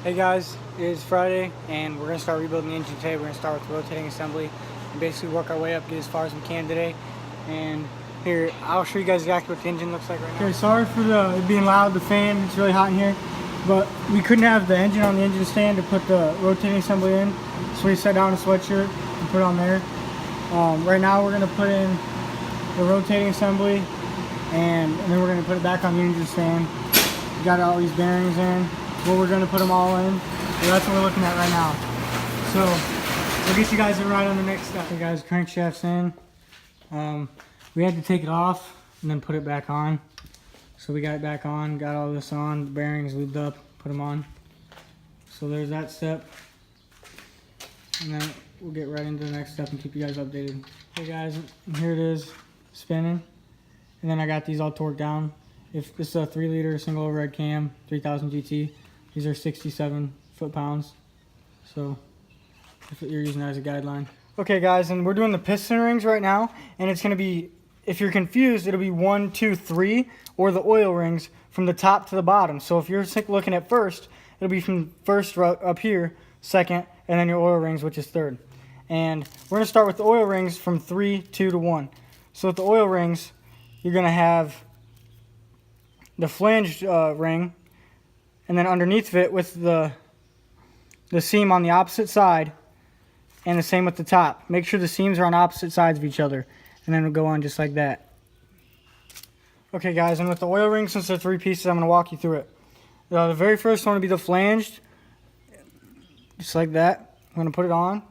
Hey guys, it is Friday and we're going to start rebuilding the engine today. We're going to start with the rotating assembly and basically work our way up, get as far as we can today. And here, I'll show you guys exactly what the engine looks like right now. Okay, sorry for it being loud, the fan, it's really hot in here. But we couldn't have the engine on the engine stand to put the rotating assembly in. So we set down a sweatshirt and put it on there. Right now we're going to put in the rotating assembly and then we're going to put it back on the engine stand. We got all these bearings in. Well, we're going to put them all in. So that's what we're looking at right now. So we'll get you guys right on the next step. Okay guys, crankshaft's in. We had to take it off and then put it back on. So we got it back on, got all this on, the bearings lubed up, put them on. So there's that step. And then we'll get right into the next step and keep you guys updated. Okay guys, here it is, spinning. And then I got these all torqued down. If this is a 3-liter single overhead cam, 3000 GT. These are 67 foot-pounds, so if you're using that as a guideline. Okay guys, and we're doing the piston rings right now, and it's gonna be, if you're confused, it'll be 1, 2, 3, or the oil rings from the top to the bottom. So if you're looking at first, it'll be from first up here, second, and then your oil rings, which is third. And we're gonna start with the oil rings from 3, 2 to 1. So with the oil rings, you're gonna have the flanged ring, and then underneath of it with the seam on the opposite side, and the same with the top. Make sure the seams are on opposite sides of each other, and then it'll go on just like that. Okay guys, and with the oil ring, since they're 3 pieces, I'm going to walk you through it. The very first one will be the flanged, just like that. I'm going to put it on.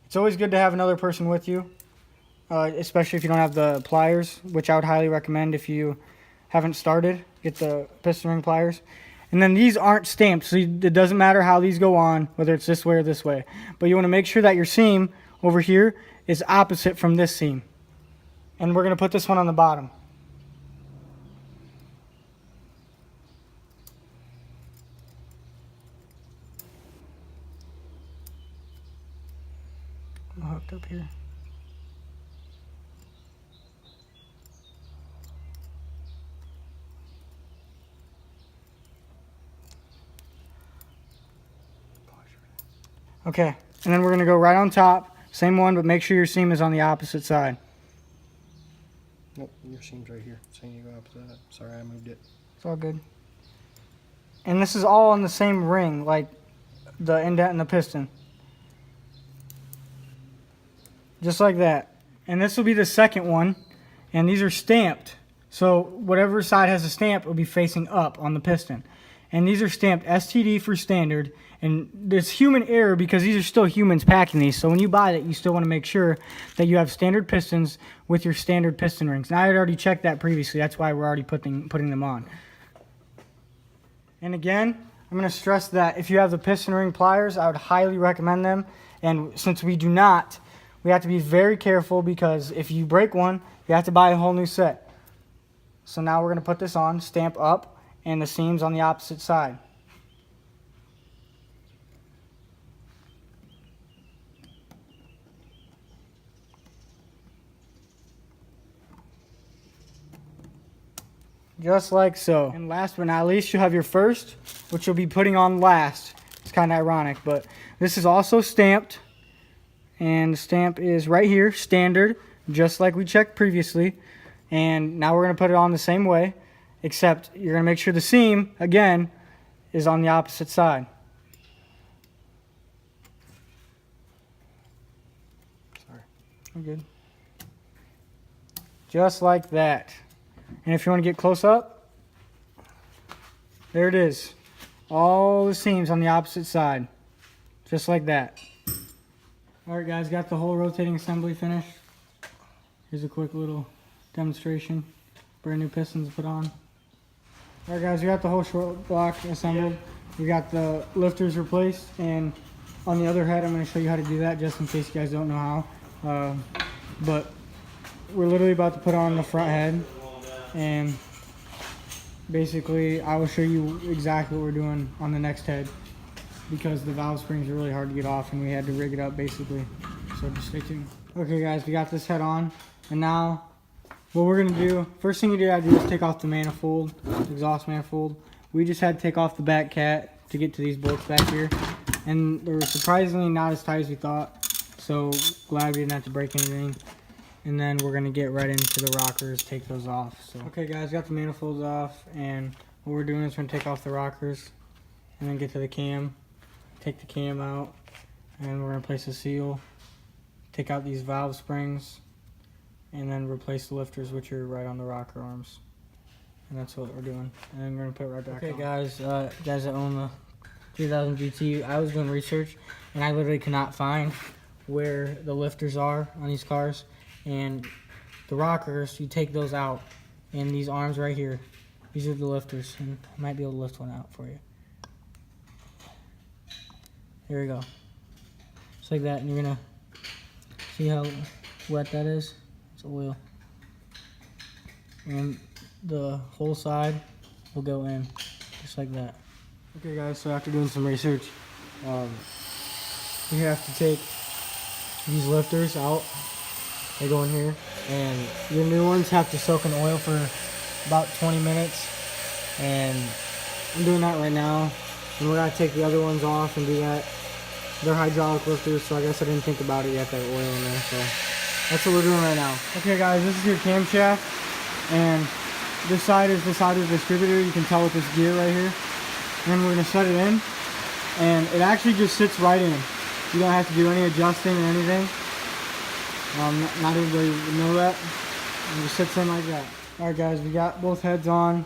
It's always good to have another person with you. Especially if you don't have the pliers, which I would highly recommend if you haven't started. Get the piston ring pliers. And then these aren't stamped, so it doesn't matter how these go on, whether it's this way or this way. But you want to make sure that your seam over here is opposite from this seam. And we're going to put this one on the bottom. I'm hooked up here. Okay, and then we're going to go right on top, same one, but make sure your seam is on the opposite side. Nope, your seam's right here. Saying you go opposite that. Sorry, I moved it. It's all good. And this is all on the same ring, like the indent and the piston. Just like that. And this will be the second one, and these are stamped. So whatever side has a stamp will be facing up on the piston. And these are stamped STD for standard. And there's human error because these are still humans packing these. So when you buy it, you still want to make sure that you have standard pistons with your standard piston rings. Now I had already checked that previously. That's why we're already putting them on. And again, I'm going to stress that if you have the piston ring pliers, I would highly recommend them. And since we do not, we have to be very careful because if you break one, you have to buy a whole new set. So now we're going to put this on, stamp up, and the seams on the opposite side. Just like so. And last but not least, you'll have your first, which you'll be putting on last. It's kind of ironic, but this is also stamped. And the stamp is right here, standard, just like we checked previously. And now we're going to put it on the same way, except you're going to make sure the seam, again, is on the opposite side. Sorry. I'm good. Just like that. And if you want to get close up, there it is. All the seams on the opposite side. Just like that. Alright guys, got the whole rotating assembly finished. Here's a quick little demonstration. Brand new pistons to put on. Alright guys, we got the whole short block assembled. We got the lifters replaced, and on the other head I'm going to show you how to do that just in case you guys don't know how. But we're literally about to put on the front head, and basically I will show you exactly what we're doing on the next head because the valve springs are really hard to get off and we had to rig it up basically. So just stay tuned. Okay guys, we got this head on, and now what we're gonna do, first thing you gotta do is take off the manifold, exhaust manifold. We just had to take off the back cat to get to these bolts back here. And they were surprisingly not as tight as we thought. So glad we didn't have to break anything. And then we're gonna get right into the rockers, take those off. So okay guys, got the manifolds off, and what we're doing is we're gonna take off the rockers and then get to the cam, take the cam out, and we're gonna place a seal, take out these valve springs, and then replace the lifters, which are right on the rocker arms. And that's what we're doing. And then we're gonna put it right back on. Okay guys, guys that own the 2000 GT, I was doing research and I literally could not find where the lifters are on these cars. And the rockers, you take those out, and these arms right here, these are the lifters, and I might be able to lift one out for you. Here we go. Just like that, and you're gonna see how wet that is. It's oil. And the whole side will go in, just like that. Okay guys, so after doing some research, you have to take these lifters out. They go in here, and your new ones have to soak in oil for about 20 minutes. And I'm doing that right now. And we're gonna take the other ones off and do that. They're hydraulic lifters, so I guess I didn't think about it yet, that oil in there. So that's what we're doing right now. Okay guys, this is your camshaft, and this side is the side of the distributor. You can tell with this gear right here. And then we're gonna set it in, and it actually just sits right in. You don't have to do any adjusting or anything. Not everybody would know that. It just sits in like that. Alright guys, we got both heads on,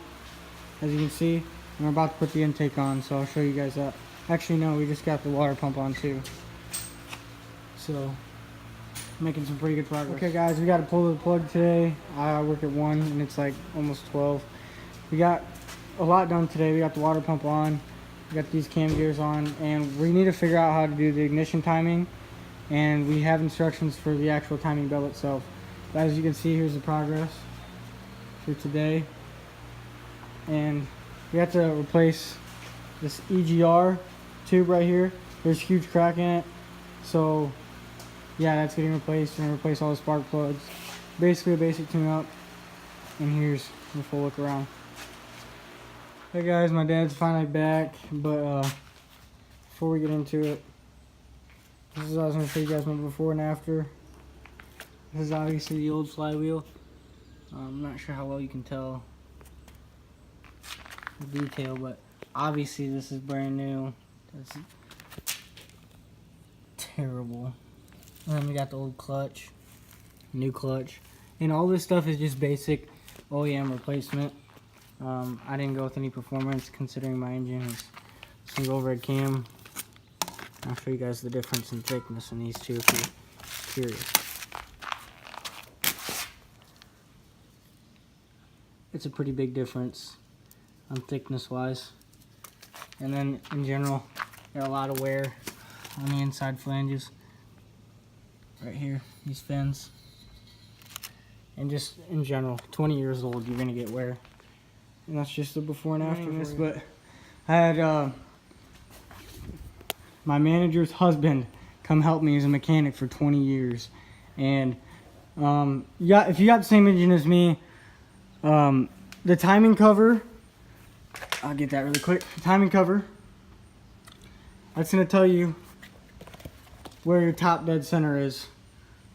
as you can see. And we're about to put the intake on, so I'll show you guys that. Actually no, we just got the water pump on too. So, making some pretty good progress. Okay guys, we got to pull the plug today. I work at 1 and it's like almost 12. We got a lot done today. We got the water pump on, we got these cam gears on, and we need to figure out how to do the ignition timing. And we have instructions for the actual timing belt itself. But as you can see, here's the progress for today. And we have to replace this EGR tube right here. There's a huge crack in it. So yeah, that's getting replaced. We're gonna replace all the spark plugs. Basically a basic tune up. And here's the full look around. Hey guys, my dad's finally back, but before we get into it, this is what I was going to show you guys my before and after. This is obviously the old flywheel. I'm not sure how well you can tell the detail, but obviously this is brand new. That's terrible. And then we got the old clutch, new clutch, and all this stuff is just basic OEM replacement. I didn't go with any performance considering my engine is single overhead cam. I'll show you guys the difference in thickness in these two if you're curious. It's a pretty big difference on thickness wise. And then in general, there are a lot of wear on the inside flanges. Right here, these fins. And just in general, 20 years old, you're gonna get wear. And that's just the before and after this. But I had my manager's husband come help me as a mechanic for 20 years. And yeah, if you got the same engine as me, the timing cover, I'll get that really quick. The timing cover, that's gonna tell you where your top dead center is.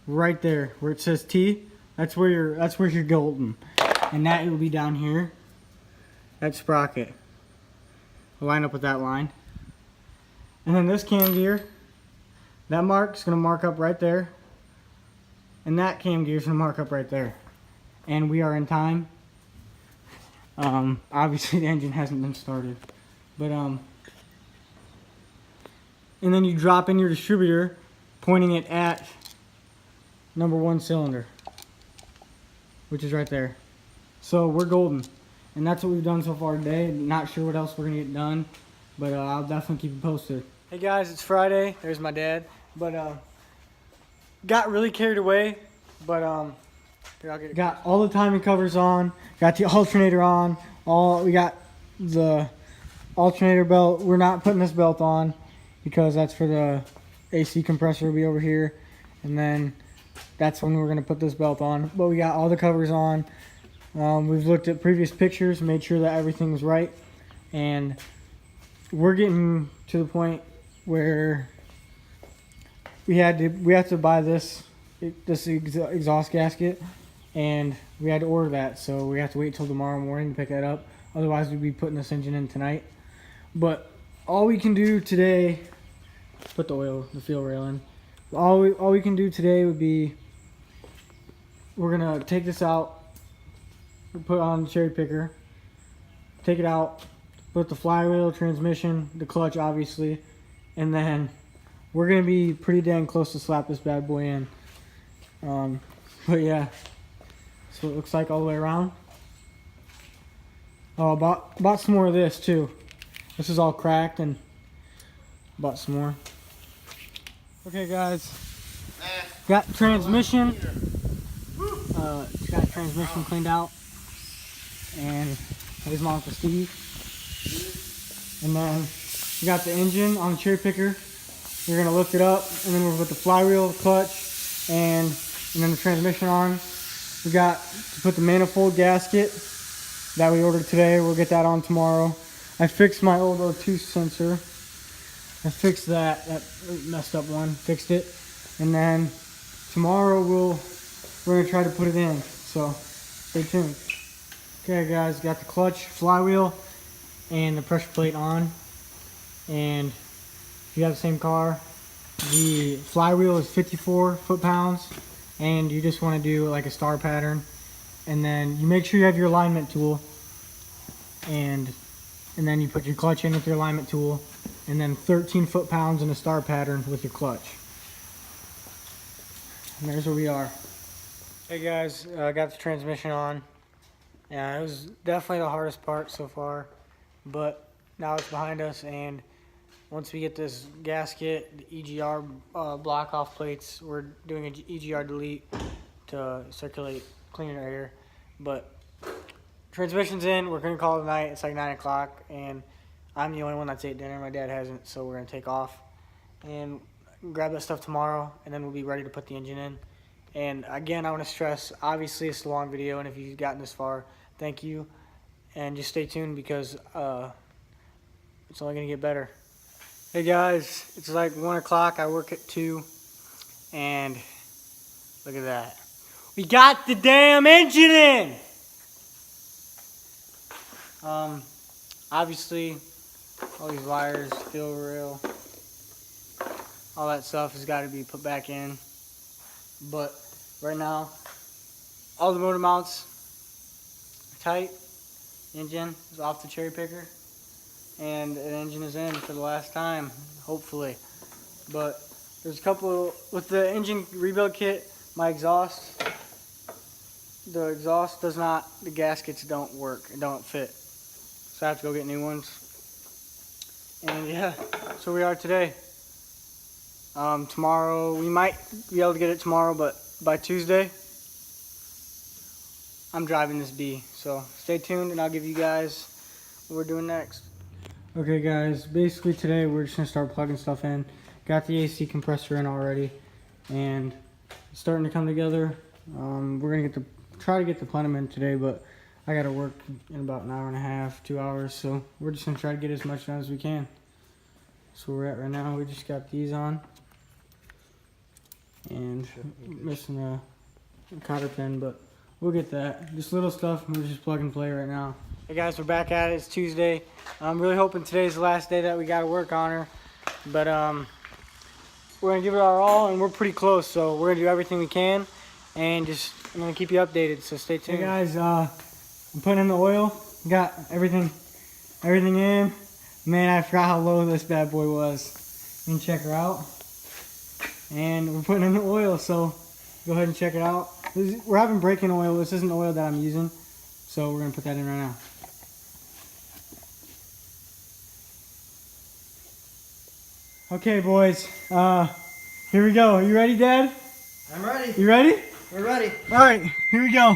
Right there, where it says T, that's where you're golden. And that will be down here. That sprocket will line up with that line. And then this cam gear, that mark's gonna mark up right there. And that cam gear's gonna mark up right there. And we are in time. Obviously the engine hasn't been started. But and then you drop in your distributor, pointing it at number 1 cylinder, which is right there. So we're golden. And that's what we've done so far today. Not sure what else we're gonna get done, but I'll definitely keep you posted. Hey guys, it's Friday. There's my dad. But got really carried away. But here, I'll get it. Got all the timing covers on. Got the alternator on. We got the alternator belt. We're not putting this belt on because that's for the AC compressor will be over here. And then that's when we're going to put this belt on. But we got all the covers on. We've looked at previous pictures, made sure that everything's right, and we're getting to the point where we have to buy this exhaust gasket, and we had to order that, so we have to wait till tomorrow morning to pick that up. Otherwise, we'd be putting this engine in tonight. But all we can do today, put the fuel rail in. All we can do today would be, we're gonna take this out, put it on the cherry picker, take it out, put the flywheel, transmission, the clutch obviously, and then we're gonna be pretty dang close to slap this bad boy in. But yeah, that's what it looks like all the way around. Oh, bought some more of this too. This is all cracked, and bought some more. Okay guys, got transmission. Got transmission cleaned out, and his mom for Steve. And then we got the engine on the cherry picker. We're gonna lift it up, and then we'll put the flywheel, clutch, and then the transmission on. We got to put the manifold gasket that we ordered today. We'll get that on tomorrow. I fixed my old O2 sensor. I fixed that messed up one. Fixed it, and then tomorrow we're gonna try to put it in. So stay tuned. Okay, guys, got the clutch, flywheel, and the pressure plate on. And if you have the same car, the flywheel is 54 foot-pounds, and you just want to do like a star pattern. And then you make sure you have your alignment tool, and then you put your clutch in with your alignment tool, and then 13 foot-pounds in a star pattern with your clutch. And there's where we are. Hey guys, I got the transmission on. Yeah, it was definitely the hardest part so far, but now it's behind us, and once we get this gasket, the EGR block off plates, we're doing an EGR delete to circulate cleaner air. But transmission's in, we're gonna call it a night. It's like 9 o'clock, and I'm the only one that's ate dinner. My dad hasn't, so we're gonna take off and grab that stuff tomorrow, and then we'll be ready to put the engine in. And again, I want to stress, obviously it's a long video, and if you've gotten this far, thank you, and just stay tuned because it's only gonna get better. Hey guys, it's like 1 o'clock. I work at 2, and look at that. We got the damn engine in! Obviously, all these wires, fuel rail, all that stuff has got to be put back in. But right now, all the motor mounts are tight. Engine is off the cherry picker, and the engine is in for the last time, hopefully. But there's a couple with the engine rebuild kit. My exhaust, the gaskets don't work and don't fit, so I have to go get new ones. And yeah, so we are today. Tomorrow, we might be able to get it tomorrow, but by Tuesday, I'm driving this B. So stay tuned, and I'll give you guys what we're doing next. Okay guys, basically today we're just gonna start plugging stuff in. Got the AC compressor in already, and it's starting to come together. We're gonna try to get the plenum in today, but I gotta work in about an hour and a half, 2 hours, so we're just gonna try to get as much done as we can. So we're at right now, we just got these on, and missing a cotter pin, but we'll get that. Just little stuff, we're just plug and play right now. Hey guys, we're back at it. It's Tuesday. I'm really hoping today's the last day that we gotta work on her, but we're gonna give it our all, and we're pretty close, so we're gonna do everything we can, and I'm gonna keep you updated, so stay tuned. Hey guys, I'm putting in the oil. Got everything in. Man, I forgot how low this bad boy was. You can check her out. And we're putting in the oil, so go ahead and check it out. We're having break-in oil. This isn't oil that I'm using, so we're gonna put that in right now. Okay, boys. Here we go. You ready, Dad? I'm ready. You ready? We're ready. All right, here we go.